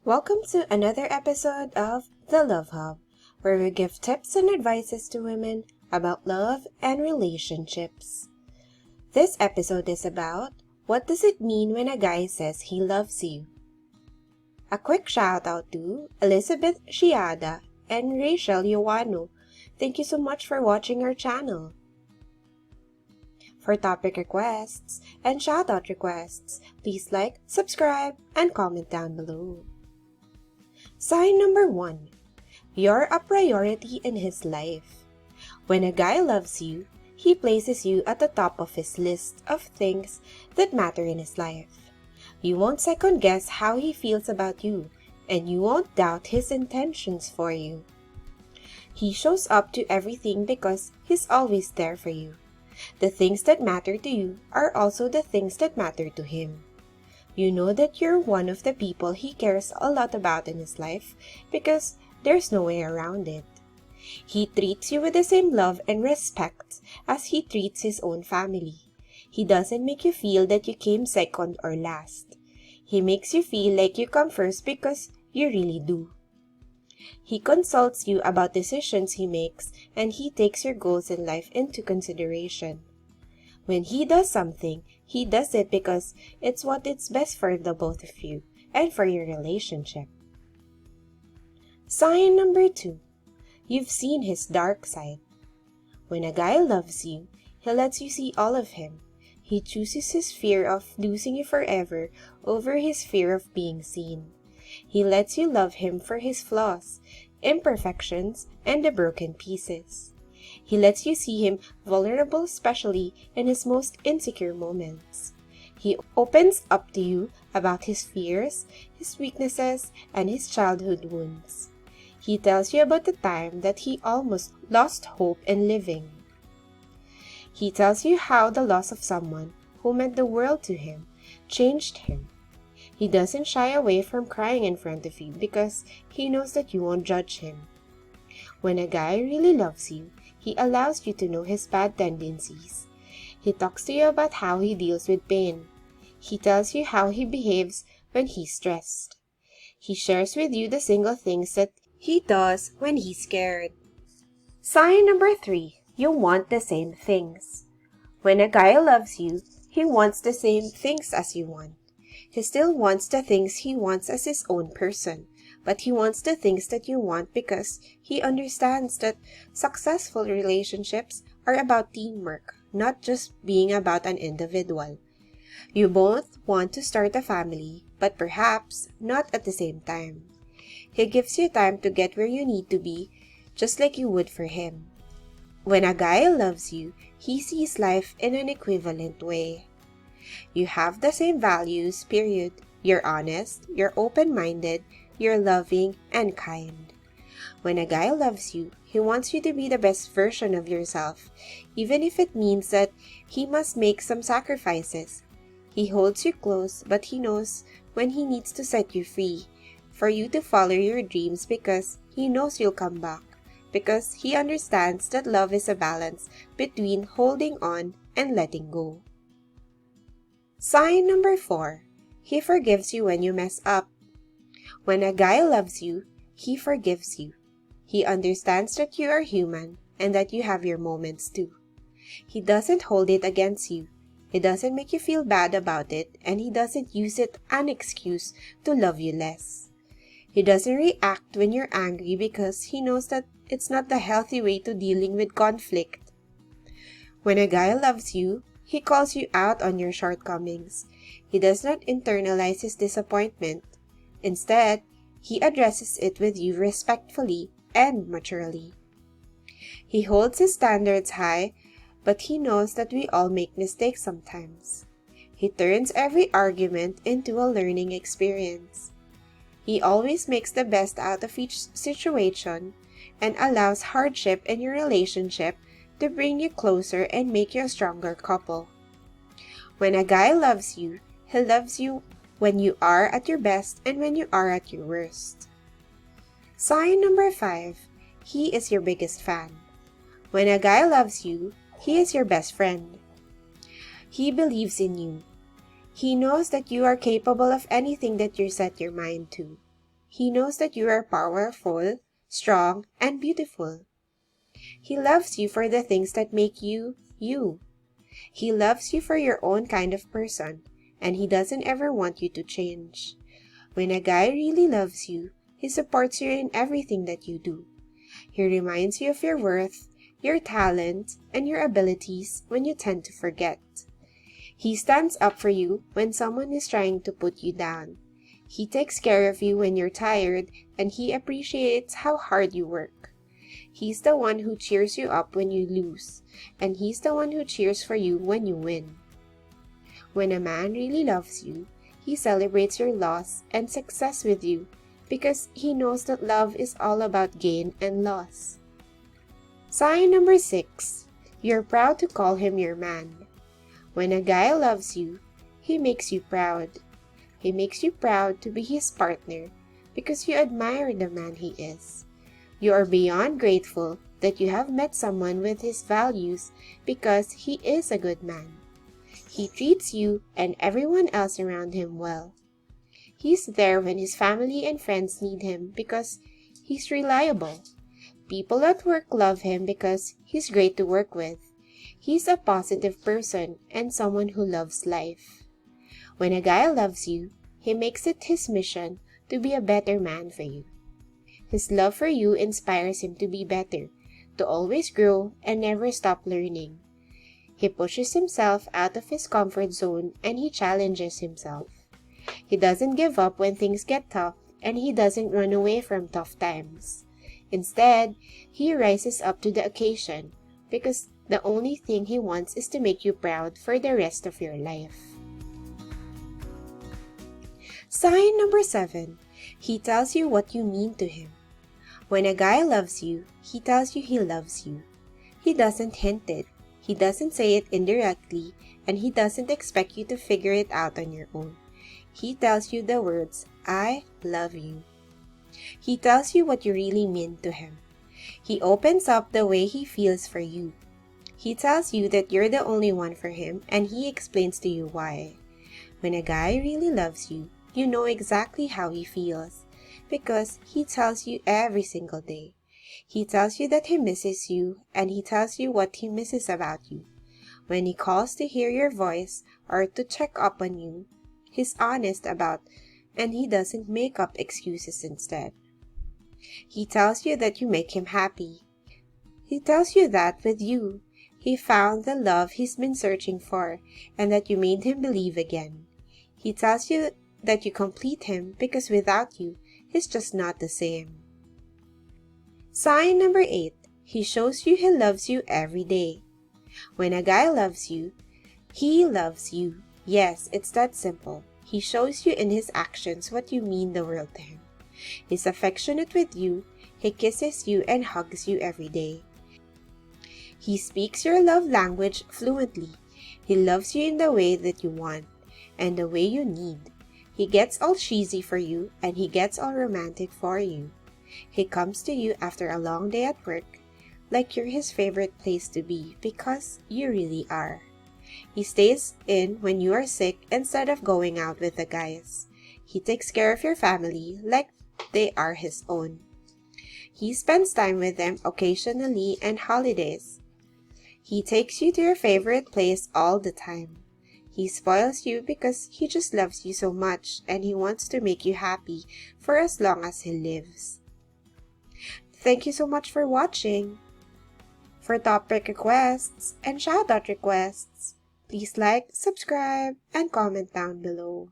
Welcome to another episode of The Love Hub, where we give tips and advices to women about love and relationships. This episode is about what does it mean when a guy says he loves you? A quick shout out to Elizabeth Shiada and Rachel Yowano. Thank you so much for watching our channel. For topic requests and shout out requests, please like, subscribe, and comment down below. Sign number 1. You're a priority in his life. When a guy loves you, he places you at the top of his list of things that matter in his life. You won't second guess how he feels about you, and you won't doubt his intentions for you. He shows up to everything because he's always there for you. The things that matter to you are also the things that matter to him. You know that you're one of the people he cares a lot about in his life because there's no way around it. He treats you with the same love and respect as he treats his own family. He doesn't make you feel that you came second or last. He makes you feel like you come first because you really do. He consults you about decisions he makes, and he takes your goals in life into consideration. When he does something, he does it because it's what is best for the both of you and for your relationship. Sign number 2. You've seen his dark side. When a guy loves you, he lets you see all of him. He chooses his fear of losing you forever over his fear of being seen. He lets you love him for his flaws, imperfections, and the broken pieces. He lets you see him vulnerable, especially in his most insecure moments. He opens up to you about his fears, his weaknesses, and his childhood wounds. He tells you about the time that he almost lost hope in living. He tells you how the loss of someone who meant the world to him changed him. He doesn't shy away from crying in front of you because he knows that you won't judge him. When a guy really loves you, he allows you to know his bad tendencies. He talks to you about how he deals with pain. He tells you how he behaves when he's stressed. He shares with you the single things that he does when he's scared. Sign number 3. You want the same things. When a guy loves you, he wants the same things as you want. He still wants the things he wants as his own person, but he wants the things that you want because he understands that successful relationships are about teamwork, not just being about an individual. You both want to start a family, but perhaps not at the same time. He gives you time to get where you need to be, just like you would for him. When a guy loves you, he sees life in an equivalent way. You have the same values, period. You're honest, you're open-minded, you're loving, and kind. When a guy loves you, he wants you to be the best version of yourself, even if it means that he must make some sacrifices. He holds you close, but he knows when he needs to set you free, for you to follow your dreams because he knows you'll come back, because he understands that love is a balance between holding on and letting go. Sign number 4. He forgives you when you mess up. When a guy loves you, he forgives you. He understands that you are human and that you have your moments too. He doesn't hold it against you. He doesn't make you feel bad about it, and he doesn't use it as an excuse to love you less. He doesn't react when you're angry because he knows that it's not the healthy way to dealing with conflict. When a guy loves you, he calls you out on your shortcomings. He does not internalize his disappointment. Instead, he addresses it with you respectfully and maturely. He holds his standards high, but he knows that we all make mistakes sometimes. He turns every argument into a learning experience. He always makes the best out of each situation and allows hardship in your relationship to bring you closer and make you a stronger couple. When a guy loves you, he loves you when you are at your best and when you are at your worst. Sign number 5. He is your biggest fan. When a guy loves you, he is your best friend. He believes in you. He knows that you are capable of anything that you set your mind to. He knows that you are powerful, strong, and beautiful. He loves you for the things that make you, you. He loves you for your own kind of person, and he doesn't ever want you to change. When a guy really loves you, he supports you in everything that you do. He reminds you of your worth, your talent, and your abilities when you tend to forget. He stands up for you when someone is trying to put you down. He takes care of you when you're tired, and he appreciates how hard you work. He's the one who cheers you up when you lose, and he's the one who cheers for you when you win. When a man really loves you, he celebrates your loss and success with you because he knows that love is all about gain and loss. Sign number 6. You're proud to call him your man. When a guy loves you, he makes you proud. He makes you proud to be his partner because you admire the man he is. You are beyond grateful that you have met someone with his values because he is a good man. He treats you and everyone else around him well. He's there when his family and friends need him because he's reliable. People at work love him because he's great to work with. He's a positive person and someone who loves life. When a guy loves you, he makes it his mission to be a better man for you. His love for you inspires him to be better, to always grow and never stop learning. He pushes himself out of his comfort zone and he challenges himself. He doesn't give up when things get tough and he doesn't run away from tough times. Instead, he rises up to the occasion because the only thing he wants is to make you proud for the rest of your life. Sign number 7. He tells you what you mean to him. When a guy loves you, he tells you he loves you. He doesn't hint it, he doesn't say it indirectly, and he doesn't expect you to figure it out on your own. He tells you the words, I love you. He tells you what you really mean to him. He opens up the way he feels for you. He tells you that you're the only one for him, and he explains to you why. When a guy really loves you, you know exactly how he feels, because he tells you every single day. He tells you that he misses you, and he tells you what he misses about you. When he calls to hear your voice or to check up on you, he's honest about, and he doesn't make up excuses instead. He tells you that you make him happy. He tells you that with you, he found the love he's been searching for, and that you made him believe again. He tells you that you complete him because without you, he's just not the same. Sign number 8. He shows you he loves you every day. When a guy loves you, he loves you. Yes, it's that simple. He shows you in his actions what you mean the world to him. He's affectionate with you. He kisses you and hugs you every day. He speaks your love language fluently. He loves you in the way that you want and the way you need. He gets all cheesy for you and he gets all romantic for you. He comes to you after a long day at work like you're his favorite place to be because you really are. He stays in when you are sick instead of going out with the guys. He takes care of your family like they are his own. He spends time with them occasionally and holidays. He takes you to your favorite place all the time. He spoils you because he just loves you so much and he wants to make you happy for as long as he lives. Thank you so much for watching. For topic requests and shoutout requests, please like, subscribe, and comment down below.